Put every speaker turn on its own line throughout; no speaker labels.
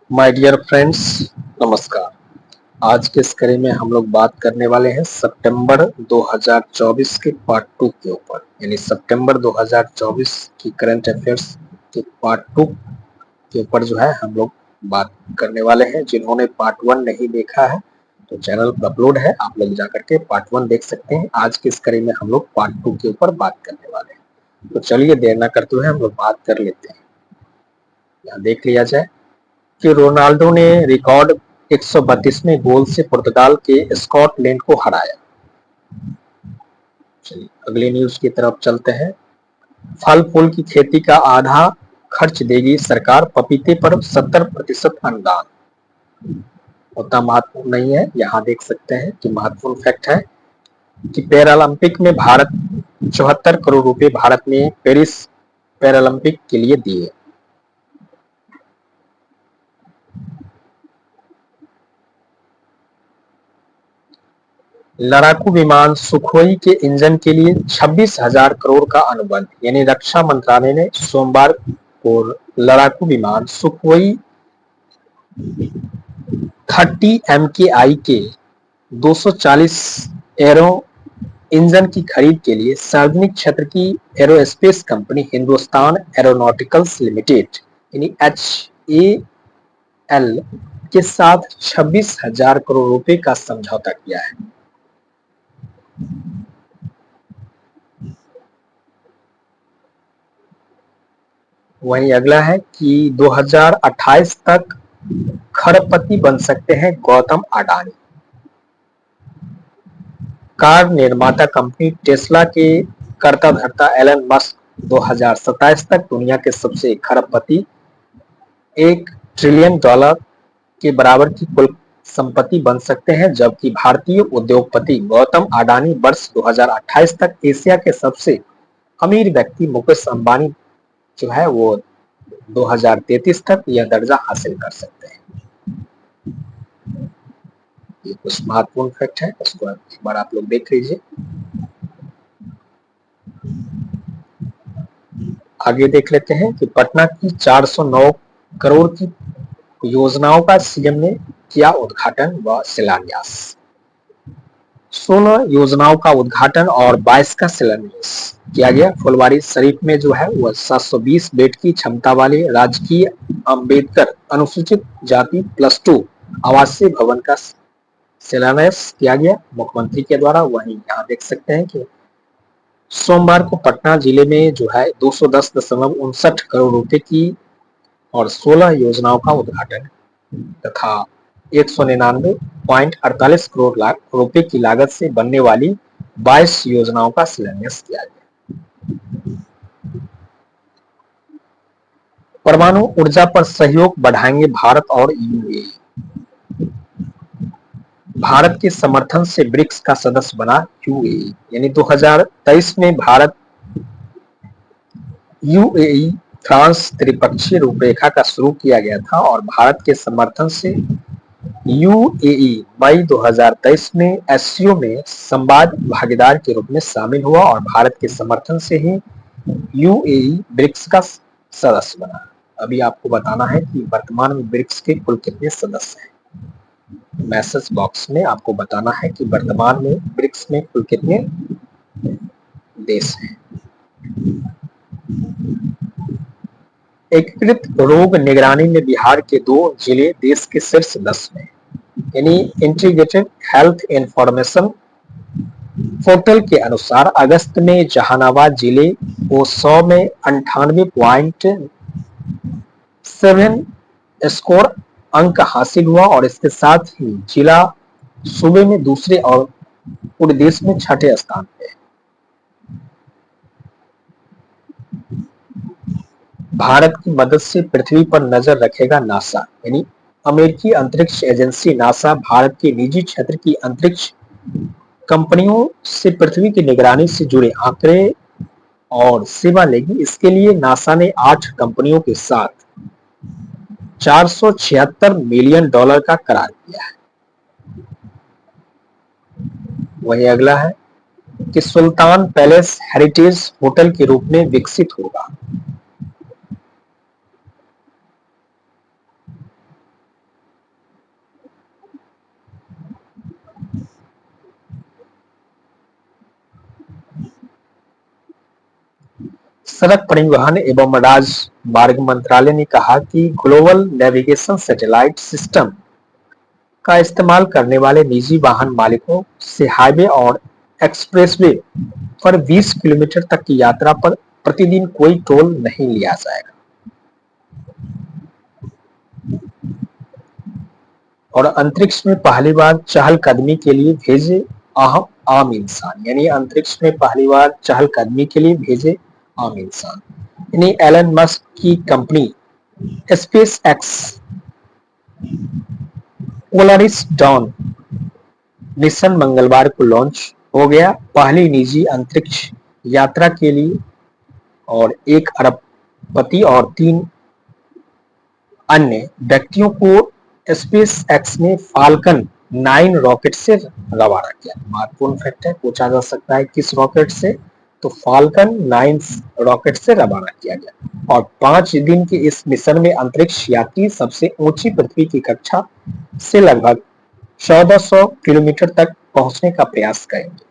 My dear friends, नमस्कार। आज के इस कड़ी में हम लोग बात करने वाले हैं सितंबर 2024 के पार्ट 2 के ऊपर, यानी सितंबर 2024 की करंट अफेयर्स के पार्ट 2 के ऊपर जो है हम लोग बात करने वाले हैं। जिन्होंने पार्ट 1 नहीं देखा है तो चैनल पर अपलोड है, आप लोग जाकर के पार्ट 1 देख सकते हैं। आज की इस कड़ी में हम लोग पार्ट 2 के ऊपर बात करने वाले हैं, तो चलिए देर ना करते हुए हम लोग बात कर लेते हैं। यहाँ देख लिया जाए कि रोनाल्डो ने रिकॉर्ड 132वें गोल से पुर्तगाल के स्कॉटलैंड को हराया। चलिए अगली न्यूज की तरफ चलते हैं। फल फूल की खेती का आधा खर्च देगी सरकार, पपीते पर 70% अनुदान। उतना महत्वपूर्ण नहीं है, यहाँ देख सकते हैं कि महत्वपूर्ण फैक्ट है कि पैरालंपिक में भारत 74 करोड़ रुपए भारत ने पेरिस पैरालंपिक के लिए दिए। लड़ाकू विमान सुखोई के इंजन के लिए 26,000 करोड़ का अनुबंध, यानी रक्षा मंत्रालय ने सोमवार को लड़ाकू विमान सुखोई 30 MKI के 240 एरो इंजन की खरीद के लिए सार्वजनिक क्षेत्र की aerospace company Hindustan aeronauticals limited यानी HAL के साथ 26,000 करोड़ रुपए का समझौता किया है। वहीं अगला है कि 2028 तक खरबपति बन सकते हैं गौतम अडानी। कार निर्माता कंपनी टेस्ला के कर्ता धर्ता एलन मस्क 2027 तक दुनिया के सबसे खरबपति $1 ट्रिलियन के बराबर की कुल संपत्ति बन सकते हैं, जबकि भारतीय उद्योगपति गौतम अडानी वर्ष 2028 तक एशिया के सबसे अमीर व्यक्ति मुकेश अंबानी जो है वो 2033 तक यह दर्जा हासिल कर सकते हैं। ये कुछ महत्वपूर्ण फैक्ट है, उसको एक बार आप लोग देख लीजिए। आगे देख लेते हैं कि पटना की 409 करोड़ की योजनाओं का सीएम ने किया उद्घाटन व शिलान्यास। 16 योजनाओं का उद्घाटन और 22 का शिलान्यास किया गया। फुलवारी शरीफ में जो है वह 720 बेड की क्षमता वाले राजकीय अंबेडकर अनुसूचित जाति +2 आवासीय भवन का शिलान्यास किया गया मुख्यमंत्री के द्वारा। वहीं यहाँ देख सकते हैं कि सोमवार को पटना जिले में जो है 210.59 करोड़ रुपए की और 16 योजनाओं का उद्घाटन तथा 199.48 करोड़ रुपए की लागत से बनने वाली 22 योजनाओं का शिलान्यास किया गया। परमाणु ऊर्जा पर सहयोग बढ़ाएंगे भारत और यूएई। भारत के समर्थन से ब्रिक्स का सदस्य बना यूएई, यानी 2023 में भारत यूएई फ्रांस त्रिपक्षीय रूपरेखा का शुरू किया गया था और भारत के समर्थन से यूएई मई 2023 में एससीओ में संवाद भागीदार के रूप में शामिल हुआ और भारत के समर्थन से ही यूएई ब्रिक्स का सदस्य बना। अभी आपको बताना है कि वर्तमान में ब्रिक्स के कुल कितने सदस्य हैं। मैसेज बॉक्स में आपको बताना है कि वर्तमान में ब्रिक्स में कुल कितने देश हैं। एकीकृत रोग निगरानी में बिहार के 2 जिले देश के शीर्ष 10 में, यानी इंटीग्रेटेड हेल्थ इंफॉर्मेशन पोर्टल के अनुसार अगस्त में जहानाबाद जिले को 100 में 98.7 स्कोर अंक हासिल हुआ और इसके साथ ही जिला सूबे में दूसरे और पूरे देश में 6ठे स्थान पे। भारत की मदद से पृथ्वी पर नजर रखेगा नासा, यानी अमेरिकी अंतरिक्ष एजेंसी नासा भारत के निजी क्षेत्र की अंतरिक्ष कंपनियों से पृथ्वी की निगरानी से जुड़े आंकड़े और सेवा लेगी। इसके लिए नासा ने 8 कंपनियों के साथ $476 मिलियन का करार किया है। वही अगला है कि सुल्तान पैलेस हेरिटेज होटल के रूप में विकसित होगा। सड़क परिवहन एवं राजमार्ग मंत्रालय ने कहा कि ग्लोबल नेविगेशन सैटेलाइट सिस्टम का इस्तेमाल करने वाले निजी वाहन मालिकों से हाईवे और एक्सप्रेसवे पर 20 किलोमीटर तक की यात्रा पर प्रतिदिन कोई टोल नहीं लिया जाएगा। और अंतरिक्ष में पहली बार चहलकदमी के लिए भेजे आम इंसान, यानी अंतरिक्ष में पहली बार चहलकदमी के लिए भेजे आम इंसान, यानी एलन मस्क की company space x Polaris Dawn mission मंगलवार को लॉन्च हो गया। पहली निजी अंतरिक्ष यात्रा के लिए और 1 अरबपति और 3 अन्य व्यक्तियों को स्पेस एक्स ने फाल्कन 9 रॉकेट से रवाना किया। महत्वपूर्ण फैक्ट है, पूछा जा सकता है किस रॉकेट से, तो फाल्कन 9 रॉकेट से रवाना किया गया। और 5 दिन के इस मिशन में अंतरिक्ष यात्री सबसे ऊंची पृथ्वी की कक्षा से लगभग 1400 किलोमीटर तक पहुंचने का प्रयास करेंगे।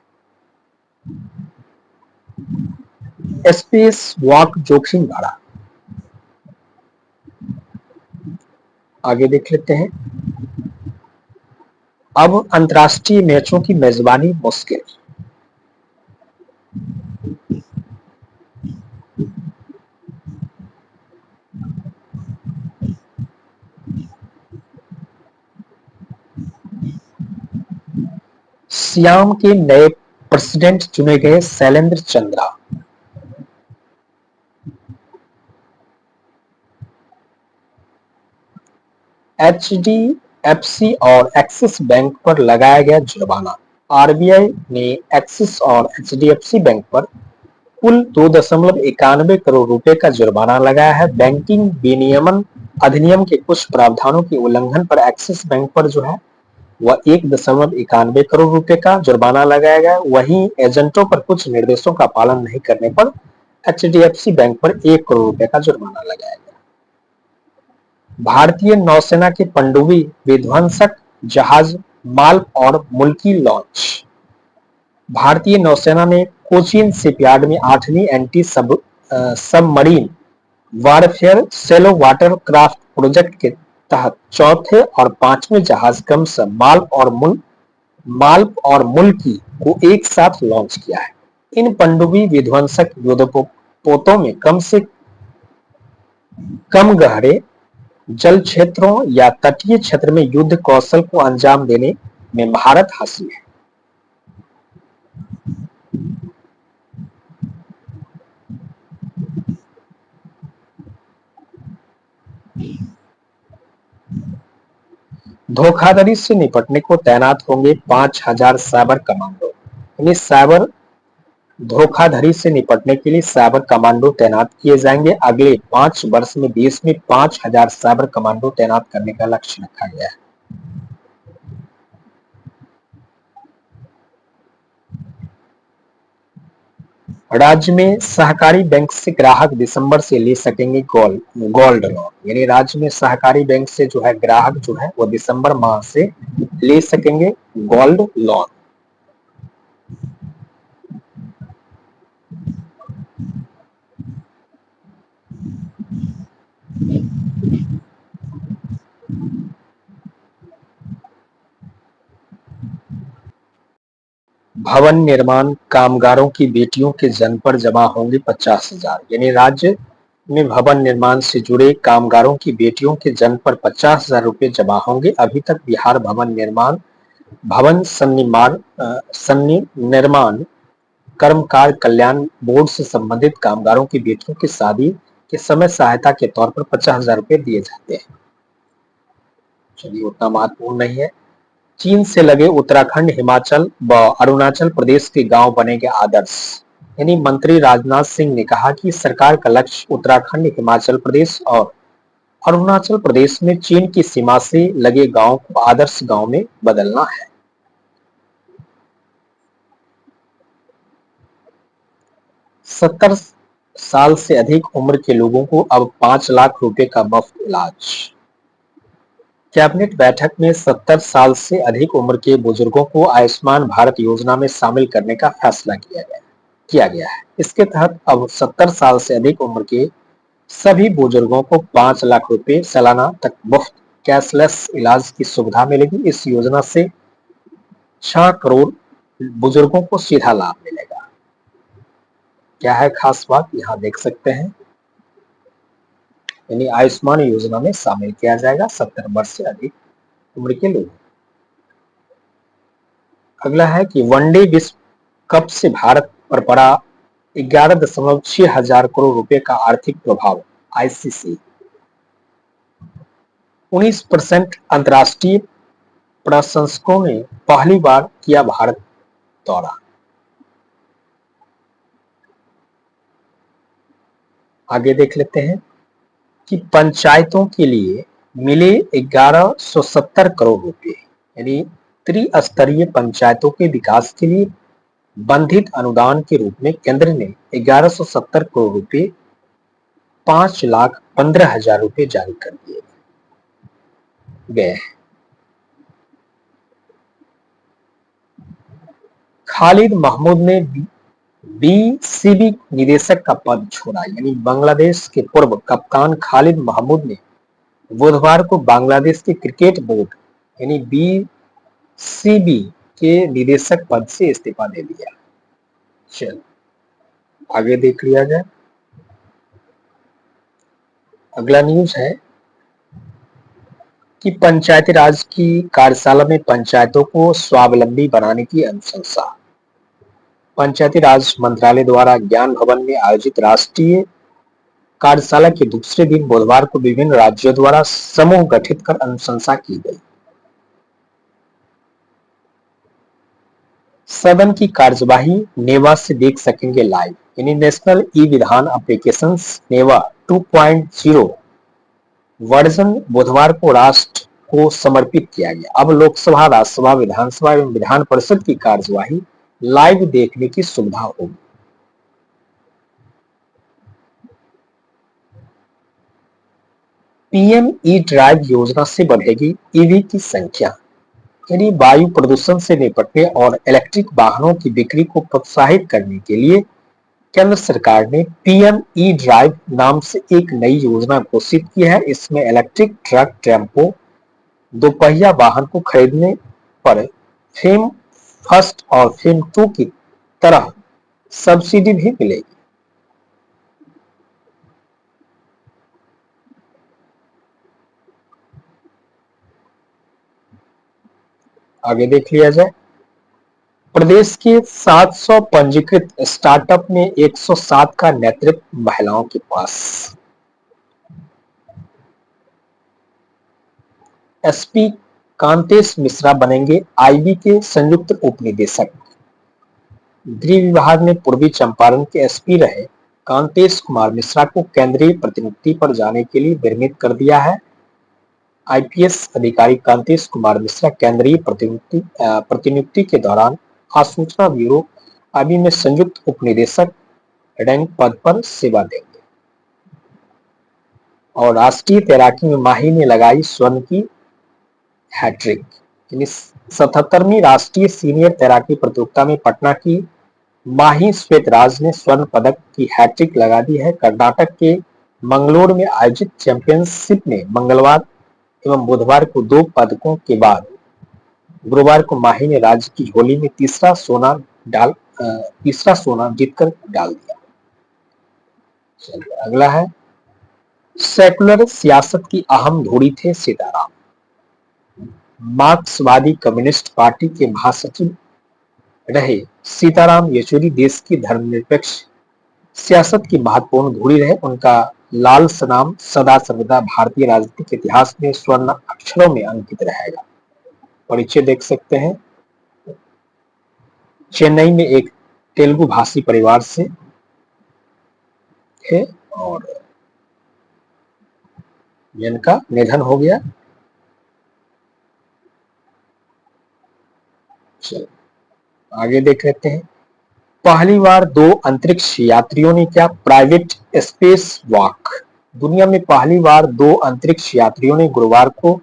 स्पेस वॉक जोखिम भरा, आगे देख लेते हैं। अब अंतर्राष्ट्रीय मैचों की मेजबानी मुश्किल, सियाम के नए प्रेसिडेंट चुने गए शैलेंद्र चंद्रा। एचडीएफसी और एक्सिस बैंक पर लगाया गया जुर्माना। आरबीआई ने एक्सिस और एचडीएफसी बैंक पर कुल 2.91 करोड़ रुपए का जुर्माना लगाया है। बैंकिंग विनियमन अधिनियम के कुछ प्रावधानों के उल्लंघन पर एक्सिस बैंक पर जो है वह 1.91 करोड़ रुपए का जुर्माना लगाया गया। वहीं एजेंटों पर कुछ निर्देशों का पालन नहीं करने पर एचडीएफसी बैंक पर 1 करोड़ रुपए का जुर्माना लगाया गया। भारतीय नौसेना के पनडुब्बी विध्वंसक जहाज माल्प और मुल्की लॉन्च। भारतीय नौसेना ने कोचीन शिपयार्ड में 8वीं anti submarine warfare shallow water craft project के तहत चौथे और 5वें जहाज क्रमशः माल्प और मुल्की को एक साथ लॉन्च किया है। इन पनडुब्बी विध्वंसक युद्धपोतों में कम से कम गहरे जल क्षेत्रों या तटीय क्षेत्र में युद्ध कौशल को अंजाम देने में महारत हासिल है। धोखाधड़ी से निपटने को तैनात होंगे 5000 साइबर कमांडो, यानी साइबर धोखाधड़ी से निपटने के लिए साइबर कमांडो तैनात किए जाएंगे। अगले 5 वर्ष में देश में 5000 साइबर कमांडो तैनात करने का लक्ष्य रखा गया है। राज्य में सहकारी बैंक से ग्राहक दिसंबर से ले सकेंगे गोल्ड लोन, यानी राज्य में सहकारी बैंक से जो है ग्राहक जो है वो दिसंबर माह से ले सकेंगे गोल्ड लोन। भवन निर्माण कामगारों की बेटियों के जन्म पर जमा होंगे 50,000, यानी राज्य में भवन निर्माण से जुड़े कामगारों की बेटियों के जन्म पर 50,000 रुपए जमा होंगे। अभी तक बिहार भवन सन्निर्माण कर्मकार कल्याण बोर्ड से संबंधित कामगारों की बेटियों की शादी के समय सहायता के तौर पर 50,000 रुपए दिए जाते हैं। चलिए, उतना महत्वपूर्ण नहीं है। चीन से लगे उत्तराखंड, हिमाचल व अरुणाचल प्रदेश के गांव बनेंगे आदर्श, यानी मंत्री राजनाथ सिंह ने कहा कि सरकार का लक्ष्य उत्तराखंड, हिमाचल प्रदेश और अरुणाचल प्रदेश में चीन की सीमा से लगे गांव को आदर्श गांव में बदलना है। सत्तर साल से अधिक उम्र के लोगों को अब 5 लाख रुपए का मुफ्त इलाज। कैबिनेट बैठक में 70 साल से अधिक उम्र के बुजुर्गों को आयुष्मान भारत योजना में शामिल करने का फैसला किया गया। किया गया है। इसके तहत अब 70 साल से अधिक उम्र के सभी बुजुर्गों को 5 लाख रुपए सालाना तक मुफ्त कैशलेस इलाज की सुविधा मिलेगी। इस योजना से 6 करोड़ बुजुर्गों को सीधा लाभ मिलेगा। क्या है खास बात, यहाँ देख सकते हैं। यानी आयुष्मान योजना में शामिल किया जाएगा 70 वर्ष से अधिक उम्र के लोग। अगला है कि वनडे विश्व कप से भारत पर पड़ा 11.6 हजार करोड़ रुपए का आर्थिक प्रभाव। आईसीसी 19% अंतर्राष्ट्रीय प्रशंसकों ने पहली बार किया भारत दौरा। आगे देख लेते हैं कि पंचायतों के लिए मिले 1170 करोड़ रुपए, यानी त्रिस्तरीय पंचायतों के विकास के लिए बंधित अनुदान के रूप में केंद्र ने 1170 करोड़ रुपए 5,15,000 रुपए जारी कर दिए गए। खालिद महमूद ने बीसीबी निदेशक का पद छोड़ा। यानी बांग्लादेश के पूर्व कप्तान खालिद महमूद ने बुधवार को बांग्लादेश के क्रिकेट बोर्ड यानी बीसीबी के निदेशक पद से इस्तीफा दे दिया। चल आगे देख लिया जाए। अगला न्यूज है कि पंचायती राज की कार्यशाला में पंचायतों को स्वावलंबी बनाने की अनुशंसा। पंचायती राज मंत्रालय द्वारा ज्ञान भवन में आयोजित राष्ट्रीय कार्यशाला के दूसरे दिन बुधवार को विभिन्न राज्यों द्वारा समूह गठित कर अनुशंसा की गई। सदन की कार्यवाही नेवा से देख सकेंगे लाइव। यानी नेशनल ई विधान एप्लीकेशन नेवा 2.0 वर्जन बुधवार को राष्ट्र को समर्पित किया गया। अब लोकसभा, राज्यसभा, विधानसभा एवं विधान परिषद की कार्यवाही लाइव देखने की सुविधा होगी। पीएम ई ड्राइव योजना से बढ़ेगी ईवी की संख्या। यानी वायु प्रदूषण से निपटने और इलेक्ट्रिक वाहनों की बिक्री को प्रोत्साहित करने के लिए केंद्र सरकार ने पीएम ई ड्राइव नाम से एक नई योजना घोषित की है। इसमें इलेक्ट्रिक ट्रक, टेम्पो, दोपहिया वाहन को खरीदने पर फेम फर्स्ट और फेम 2 की तरह सब्सिडी भी मिलेगी। आगे देख लिया जाए। प्रदेश के 700 पंजीकृत स्टार्टअप में 107 का नेतृत्व महिलाओं के पास। एसपी कांतेश मिश्रा बनेंगे आईबी के संयुक्त उपनिदेशक। गृह विभाग ने पूर्वी चंपारण के एसपी रहे कांतेश कुमार मिश्रा को केंद्रीय प्रतिनियुक्ति पर जाने के लिए विरमित कर दिया है। आईपीएस अधिकारी कांतेश कुमार मिश्रा केंद्रीय प्रतिनियुक्ति के दौरान आसूचना ब्यूरो आईबी में संयुक्त उपनिदेशक रैंक पद पर सेवा देंगे। और राष्ट्रीय तैराकी में माही ने लगाई स्वर्ण की हैट्रिक। 77वीं राष्ट्रीय सीनियर तैराकी प्रतियोगिता में पटना की माही श्वेतराज ने स्वर्ण पदक की हैट्रिक लगा दी है। कर्नाटक के मंगलोर में आयोजित चैंपियनशिप में मंगलवार एवं बुधवार को 2 पदकों के बाद गुरुवार को माही ने राज्य की झोली में तीसरा सोना जीतकर डाल दिया। चलिए अगला है, सेकुलर सियासत की अहम धुरी थे सीताराम। मार्क्सवादी कम्युनिस्ट पार्टी के महासचिव रहे सीताराम येचुरी देश की धर्मनिरपेक्ष सियासत की महत्वपूर्ण धुरी रहे। उनका लाल सनाम सदा सर्वदा भारतीय राजनीतिक इतिहास में स्वर्ण अक्षरों में अंकित रहेगा। परिचय देख सकते हैं। चेन्नई में एक तेलुगु भाषी परिवार से थे और जिनका निधन हो गया। चलिए आगे देख लेते हैं। पहली बार 2 अंतरिक्ष यात्रियों ने क्या प्राइवेट स्पेस वॉक। दुनिया में पहली बार 2 अंतरिक्ष यात्रियों ने गुरुवार को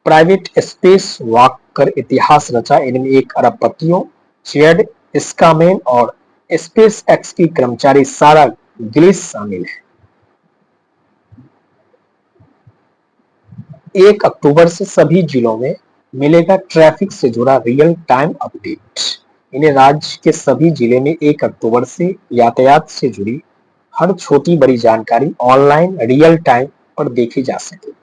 प्राइवेट स्पेस वॉक कर इतिहास रचा। इनमें एक अरबपतियों चेड स्कामेन और स्पेस एक्स की कर्मचारी सारा ग्लिस शामिल है। 1 अक्टूबर से सभी जिलों में मिलेगा ट्रैफिक से जुड़ा रियल टाइम अपडेट। इन्हें राज्य के सभी जिले में 1 अक्टूबर से यातायात से जुड़ी हर छोटी बड़ी जानकारी ऑनलाइन रियल टाइम पर देखी जा सकेगी।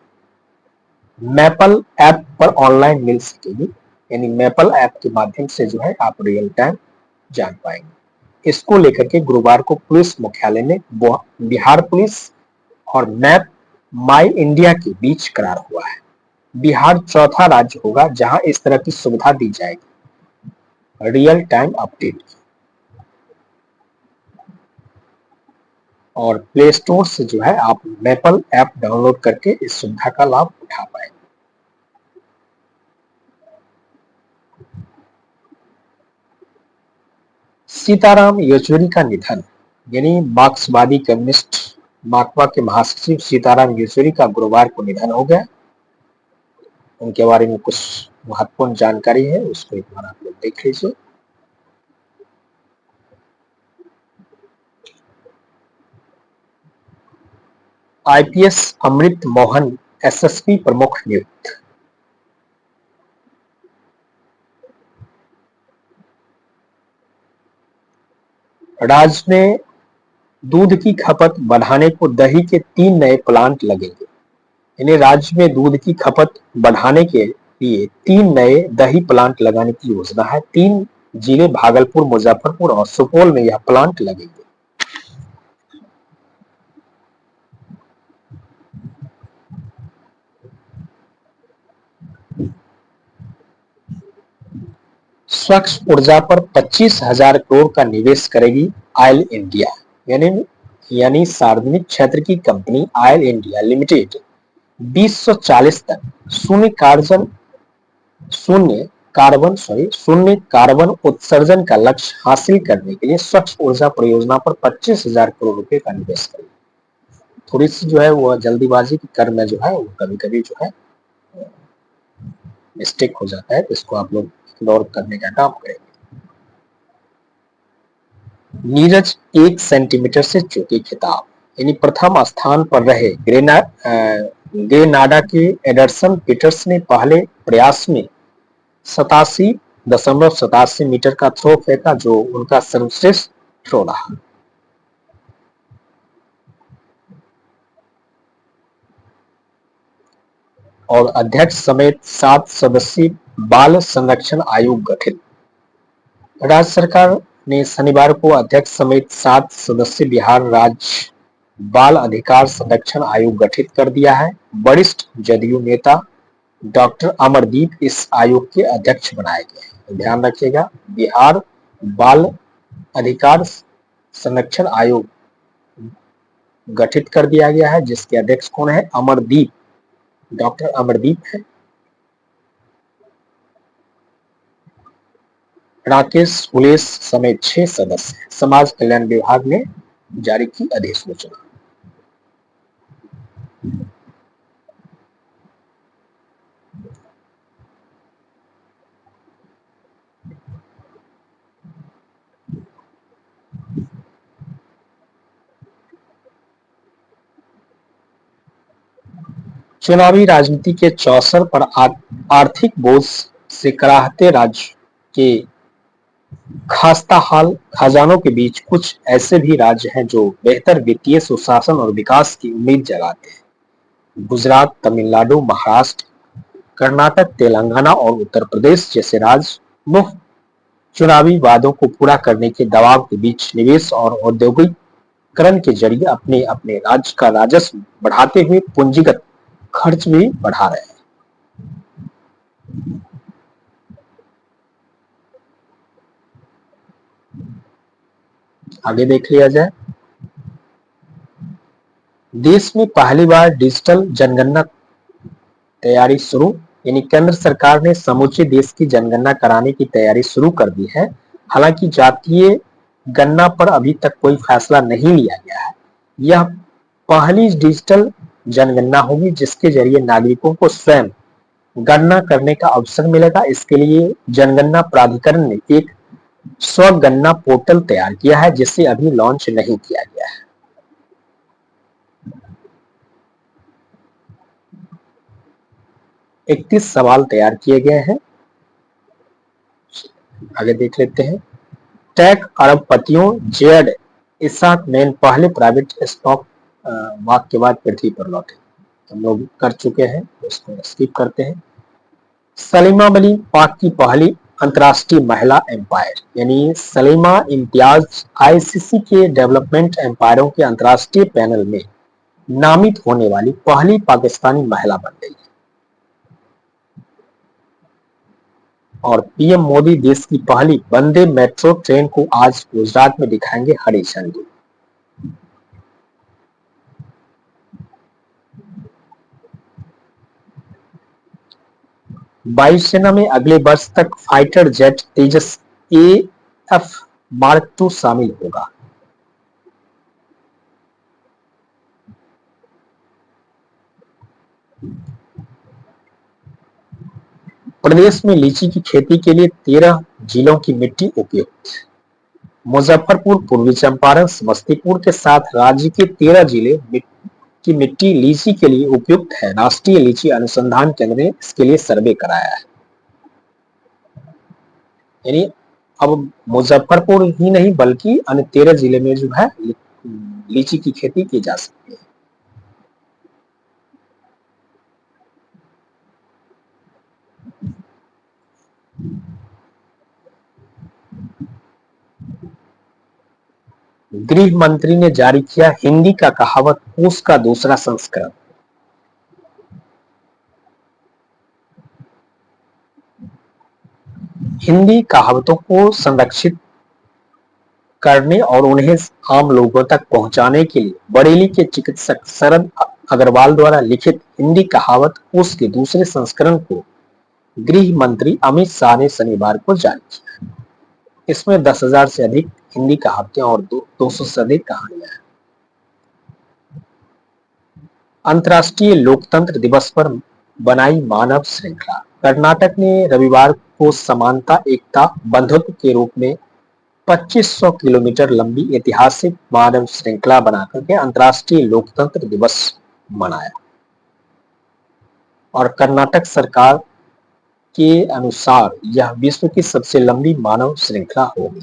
मैपल ऐप पर ऑनलाइन मिल सकेगी, यानी मैपल ऐप के माध्यम से जो है आप रियल टाइम जान पाएंगे। इसको लेकर के गुरुवार को पुलिस मुख्यालय में बिहार पुलिस और मैप माई इंडिया के बीच करार हुआ है। बिहार चौथा राज्य होगा जहां इस तरह की सुविधा दी जाएगी, रियल टाइम अपडेट। और प्ले स्टोर से जो है आप मैपल ऐप डाउनलोड करके इस सुविधा का लाभ उठा पाएंगे। सीताराम येचुरी का निधन, यानी मार्क्सवादी कम्युनिस्ट माकपा के महासचिव सीताराम येचुरी का गुरुवार को निधन हो गया। उनके बारे में कुछ महत्वपूर्ण जानकारी है, उसको एक बार आप लोग देख लीजिए। आईपीएस अमृत मोहन एसएसपी प्रमुख नियुक्त। राज्य में दूध की खपत बढ़ाने को दही के 3 नए प्लांट लगेंगे। यानी राज्य में दूध की खपत बढ़ाने के लिए 3 नए दही प्लांट लगाने की योजना है। 3 जिले भागलपुर, मुजफ्फरपुर और सुपौल में यह प्लांट लगेंगे। स्वच्छ ऊर्जा पर 25,000 करोड़ का निवेश करेगी ऑयल इंडिया। यानी सार्वजनिक क्षेत्र की कंपनी ऑयल इंडिया लिमिटेड 2040 तक शून्य कार्बन उत्सर्जन का लक्ष्य हासिल करने के लिए स्वच्छ ऊर्जा परियोजना पर 25,000 करोड़ रुपए का निवेश करेगी। थोड़ी सी जो है वो जल्दीबाजी की कर में जो है वो कभी कभी जो है मिस्टेक हो जाता है, तो इसको आप लोग इग्नोर करने का काम करेंगे। नीरज 1 सेंटीमीटर से चूके खिताब, यानी प्रथम स्थान पर रहे ग्रेनाडा के एडरसन पीटर्स ने पहले प्रयास में 87.87 मीटर का थ्रो फेंका, जो उनका सर्वश्रेष्ठ थ्रो रहा। और अध्यक्ष समेत 7 सदस्यीय बाल संरक्षण आयोग गठित। राज्य सरकार ने शनिवार को अध्यक्ष समेत 7 सदस्यीय बिहार राज्य बाल अधिकार संरक्षण आयोग गठित कर दिया है। वरिष्ठ जदयू नेता डॉक्टर अमरदीप इस आयोग के अध्यक्ष बनाए गए हैं। ध्यान रखिएगा, बिहार बाल अधिकार संरक्षण आयोग गठित कर दिया गया है, जिसके अध्यक्ष कौन है? अमरदीप, डॉक्टर अमरदीप है। राकेश पुलिस समेत 6 सदस्य। समाज कल्याण विभाग ने जारी की अधिसूचना। चुनावी राजनीति के चौसर पर आर्थिक बोझ से कराहते राज्य के खस्ताहाल खजानों के बीच कुछ ऐसे भी राज्य हैं जो बेहतर वित्तीय सुशासन और विकास की उम्मीद जगाते हैं। गुजरात, तमिलनाडु, महाराष्ट्र, कर्नाटक, तेलंगाना और उत्तर प्रदेश जैसे राज्य मुफ्त चुनावी वादों को पूरा करने के दबाव के बीच निवेश और औद्योगिकरण के जरिए अपने अपने राज्य का राजस्व बढ़ाते हुए पूंजीगत खर्च भी बढ़ा रहे हैं। आगे देख लिया जाए। देश में पहली बार डिजिटल जनगणना तैयारी शुरू, यानी केंद्र सरकार ने समूचे देश की जनगणना कराने की तैयारी शुरू कर दी है। हालांकि जातीय गणना पर अभी तक कोई फैसला नहीं लिया गया है। यह पहली डिजिटल जनगणना होगी जिसके जरिए नागरिकों को स्वयं गणना करने का अवसर मिलेगा। इसके लिए जनगणना प्राधिकरण ने एक स्वगन्ना पोर्टल तैयार किया है जिसे अभी लॉन्च नहीं किया गया है। इकतीस सवाल तैयार किए गए हैं, आगे देख लेते हैं। टेक अरबपतियों जेड इसाक मैन पहले प्राइवेट स्टॉक वॉक के बाद पृथ्वी पर लौटे। हम लोग कर चुके हैं, उसको स्किप करते हैं। सलीमा वली पाक की पहली अंतर्राष्ट्रीय महिला एम्पायर, यानी सलीमा इम्तियाज आईसीसी के डेवलपमेंट एम्पायरों के अंतर्राष्ट्रीय पैनल में नामित होने वाली पहली पाकिस्तानी महिला बन गई। और पीएम मोदी देश की पहली वंदे मेट्रो ट्रेन को आज गुजरात में दिखाएंगे हरी झंडी। वायुसेना में अगले वर्ष तक फाइटर जेट तेजस एएफ मार्क 2 शामिल होगा। प्रदेश में लीची की खेती के लिए 13 जिलों की मिट्टी उपयुक्त। मुजफ्फरपुर, पूर्वी चंपारण, समस्तीपुर के साथ राज्य के 13 जिले की मिट्टी लीची के लिए उपयुक्त है। राष्ट्रीय लीची अनुसंधान केंद्र ने इसके लिए सर्वे कराया है। यानी अब मुजफ्फरपुर ही नहीं बल्कि अन्य 13 जिले में जो है लीची की खेती की जा सकती है। गृह मंत्री ने जारी किया हिंदी का कहावत कोष का दूसरा संस्करण। हिंदी कहावतों को संरक्षित करने और उन्हें आम लोगों तक पहुंचाने के लिए बरेली के चिकित्सक शरद अग्रवाल द्वारा लिखित हिंदी कहावत कोष के दूसरे संस्करण को गृह मंत्री अमित शाह ने शनिवार को जारी किया। इसमें 10,000 से अधिक हिंदी कहावतें और 200 से अधिक कहानियां हैं। अंतर्राष्ट्रीय लोकतंत्र दिवस पर बनाई मानव श्रृंखला। कर्नाटक ने रविवार को समानता, एकता, बंधुत्व के रूप में 2500 किलोमीटर लंबी ऐतिहासिक मानव श्रृंखला बनाकर के अंतर्राष्ट्रीय लोकतंत्र दिवस मनाया। और कर्नाटक सरकार के अनुसार यह विश्व की सबसे लंबी मानव श्रृंखला होगी।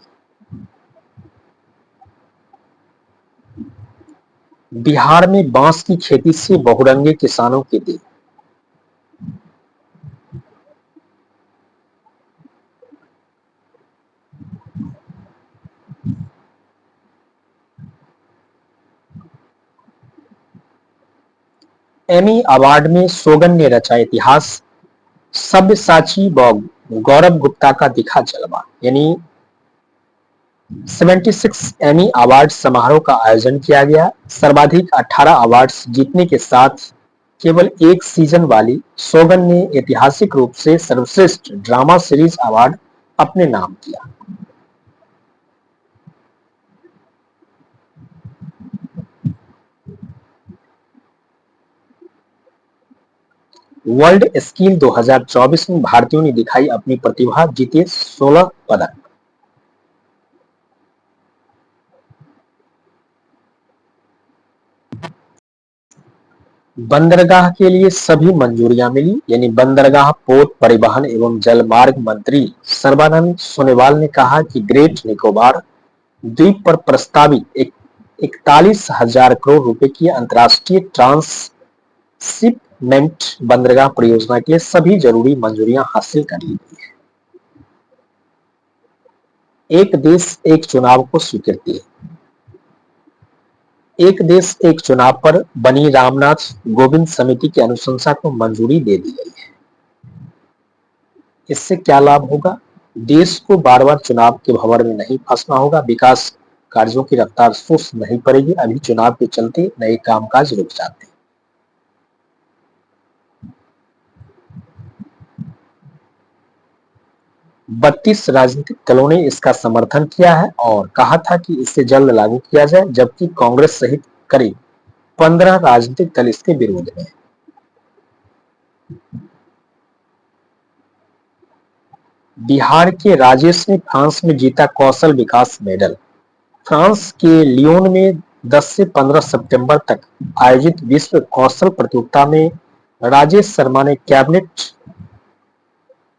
बिहार में बांस की खेती से बहुरंगे किसानों के दिन। एमी अवार्ड में सोगन ने रचा इतिहास, सब्यसाची व गौरव गुप्ता का दिखा जलवा। यानी 76 एमी अवार्ड समारोह का आयोजन किया गया। सर्वाधिक 18 अवार्ड्स जीतने के साथ केवल एक सीजन वाली सोगन ने ऐतिहासिक रूप से सर्वश्रेष्ठ ड्रामा सीरीज अवार्ड अपने नाम किया। वर्ल्ड स्किल 2024 में भारतीयों ने दिखाई अपनी प्रतिभा, जीते 16 पदक। बंदरगाह के लिए सभी मंजूरियां मिली। यानी बंदरगाह, पोत परिवहन एवं जलमार्ग मंत्री सर्बानंद सोनोवाल ने कहा कि ग्रेट निकोबार द्वीप पर प्रस्तावित 41,000 करोड़ रुपए की अंतर्राष्ट्रीय ट्रांसशिपमेंट बंदरगाह परियोजना के लिए सभी जरूरी मंजूरियां हासिल कर ली गई है। एक देश एक चुनाव को स्वीकृति। एक देश एक चुनाव पर बनी रामनाथ गोविंद समिति की अनुशंसा को मंजूरी दे दी गई है। इससे क्या लाभ होगा? देश को बार बार चुनाव के भंवर में नहीं फंसना होगा, विकास कार्यों की रफ्तार सुस्त नहीं पड़ेगी। अभी चुनाव के चलते नए कामकाज रुक जाते हैं। 32 राजनीतिक दलों ने इसका समर्थन किया है और कहा था कि इसे जल्द लागू किया जाए, जबकि कांग्रेस सहित करीब 15 राजनीतिक दल इसके विरोध में हैं। बिहार के राजेश ने फ्रांस में जीता कौशल विकास मेडल। फ्रांस के लियोन में 10 से 15 सितंबर तक आयोजित विश्व कौशल प्रतियोगिता में राजेश शर्मा ने कैबिनेट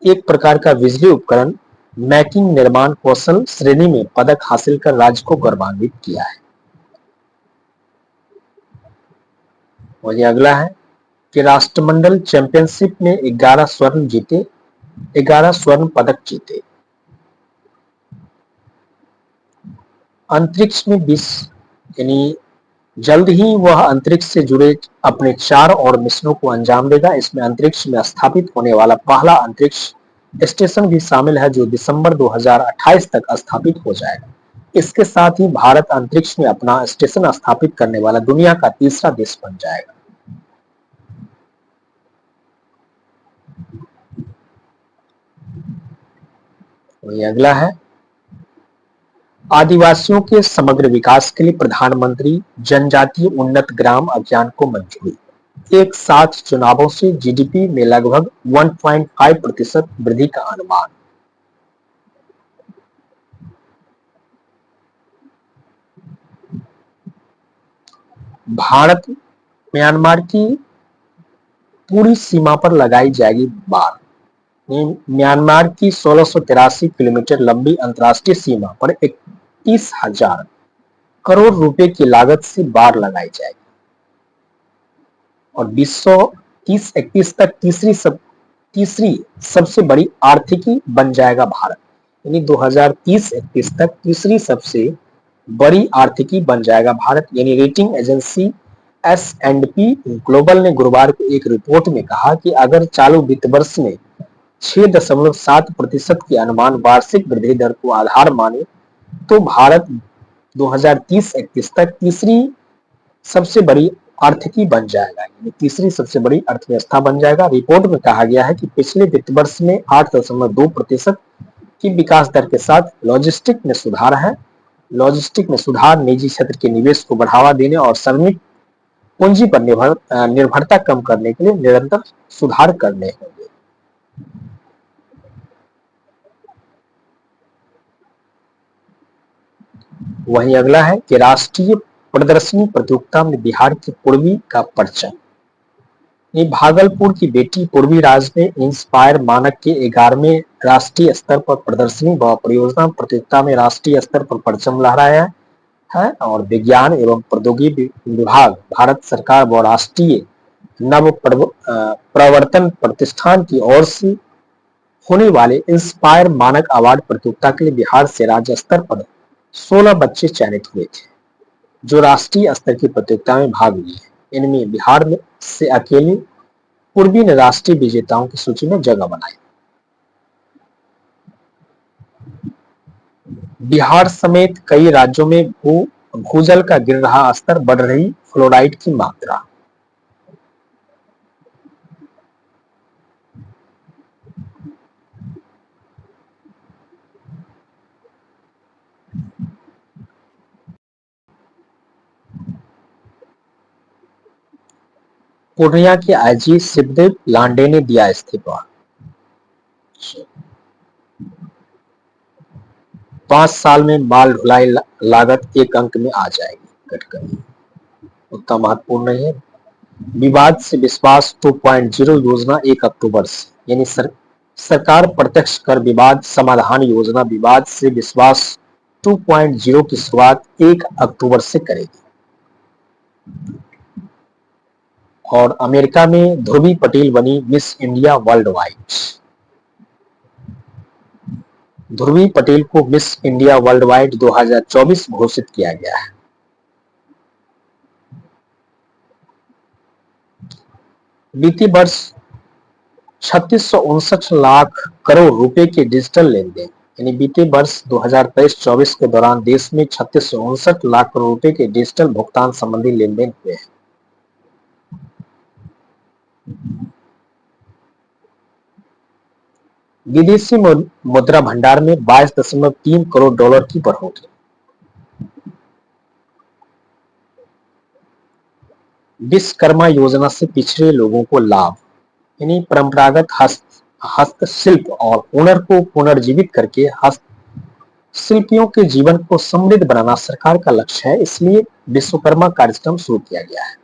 एक प्रकार का बिजली उपकरण मैकिंग निर्माण कौशल श्रेणी में पदक हासिल कर राज्य को गौरवान्वित किया है। वही अगला है कि राष्ट्रमंडल चैंपियनशिप में 11 स्वर्ण पदक जीते। अंतरिक्ष में 20 यानी जल्द ही वह अंतरिक्ष से जुड़े अपने 4 और मिशनों को अंजाम देगा। इसमें अंतरिक्ष में स्थापित होने वाला पहला अंतरिक्ष स्टेशन भी शामिल है जो दिसंबर 2028 तक स्थापित हो जाएगा। इसके साथ ही भारत अंतरिक्ष में अपना स्टेशन स्थापित करने वाला दुनिया का तीसरा देश बन जाएगा। वही अगला है आदिवासियों के समग्र विकास के लिए प्रधानमंत्री जनजातीय उन्नत ग्राम अभियान को मंजूरी। एक साथ चुनावों से जीडीपी में लगभग 1.5% वृद्धि का अनुमान। भारत म्यांमार की पूरी सीमा पर लगाई जाएगी बाड़। म्यांमार की 1683 किलोमीटर लंबी अंतर्राष्ट्रीय सीमा पर 31,000 करोड़ रुपए की लागत से बाड़ लगाई जाएगी और 2030-31 तक तीसरी सबसे बड़ी आर्थिकी बन जाएगा भारत। यानी 2030-31 तक तीसरी सबसे बड़ी आर्थिकी बन जाएगा भारत। यानी रेटिंग एजेंसी S&P ग्लोबल ने गुरुवार को एक रिपोर्ट में कहा कि अगर चालू वित्त वर्ष में 6.7% की अनुमान वार्षिक वृद्धि दर को आधार माने तो भारत 2030-31 तक तीसरी सबसे बड़ी आर्थिकी बन जाएगा। यानी तीसरी सबसे बड़ी अर्थव्यवस्था बन जाएगा। रिपोर्ट में कहा गया है कि पिछले वित्त वर्ष में 8.2% की विकास दर के साथ लॉजिस्टिक में सुधार है। लॉजिस्टिक में सुधार निजी क्षेत्र के निवेश को बढ़ावा देने और सार्वजनिक पूंजी पर निर्भरता कम करने के लिए निरंतर सुधार करने होंगे। वहीं अगला है कि राष्ट्रीय प्रदर्शनी प्रतियोगिता में बिहार की पूर्वी का परचम। ये भागलपुर की बेटी पूर्वी राज ने इंस्पायर मानक के 11वें राष्ट्रीय स्तर पर प्रदर्शनी व परियोजना प्रतियोगिता में राष्ट्रीय स्तर पर परचम लहराया है और विज्ञान एवं प्रौद्योगिकी विभाग, भारत सरकार व राष्ट्रीय नव प्रवर्तन प्रतिष्ठान की ओर से होने वाले इंस्पायर मानक अवार्ड प्रतियोगिता के लिए बिहार से राज्य स्तर पर 16 बच्चे चयनित हुए थे जो राष्ट्रीय स्तर की प्रतियोगिता में भाग लिए। इनमें बिहार में से अकेले पूर्वी ने राष्ट्रीय विजेताओं की सूची में जगह बनाई। बिहार समेत कई राज्यों में भूजल का गिर रहा स्तर, बढ़ रही फ्लोराइड की मात्रा। पूर्णिया के आईजी शिवदेव लांडे ने दिया इस्तीफा। 5 साल में माल ढुलाई लागत 1 अंक में आ जाएगी, गडकरी। उतना महत्वपूर्ण नहीं है। विवाद से विश्वास 2.0 योजना 1 अक्टूबर से, यानी सरकार प्रत्यक्ष कर विवाद समाधान योजना विवाद से विश्वास 2.0 की शुरुआत 1 अक्टूबर से करेगी। और अमेरिका में ध्रुवी पटेल बनी मिस इंडिया वर्ल्ड वाइड। ध्रुवी पटेल को मिस इंडिया वर्ल्ड वाइड 2024 घोषित किया गया है। बीते वर्ष 3659 लाख करोड़ रुपए के डिजिटल लेन देन, यानी बीते वर्ष 2023-24 के दौरान देश में 3659 लाख करोड़ रुपए के डिजिटल भुगतान संबंधी लेन देन हुए हैं। विदेशी मुद्रा भंडार में 22.3 करोड़ डॉलर की बढ़ोतरी। विश्वकर्मा योजना से पिछड़े लोगों को लाभ, यानी परंपरागत हस्तशिल्प और हुनर को पुनर्जीवित करके हस्तशिल्पियों के जीवन को समृद्ध बनाना सरकार का लक्ष्य है। इसलिए विश्वकर्मा कार्यक्रम शुरू किया गया है।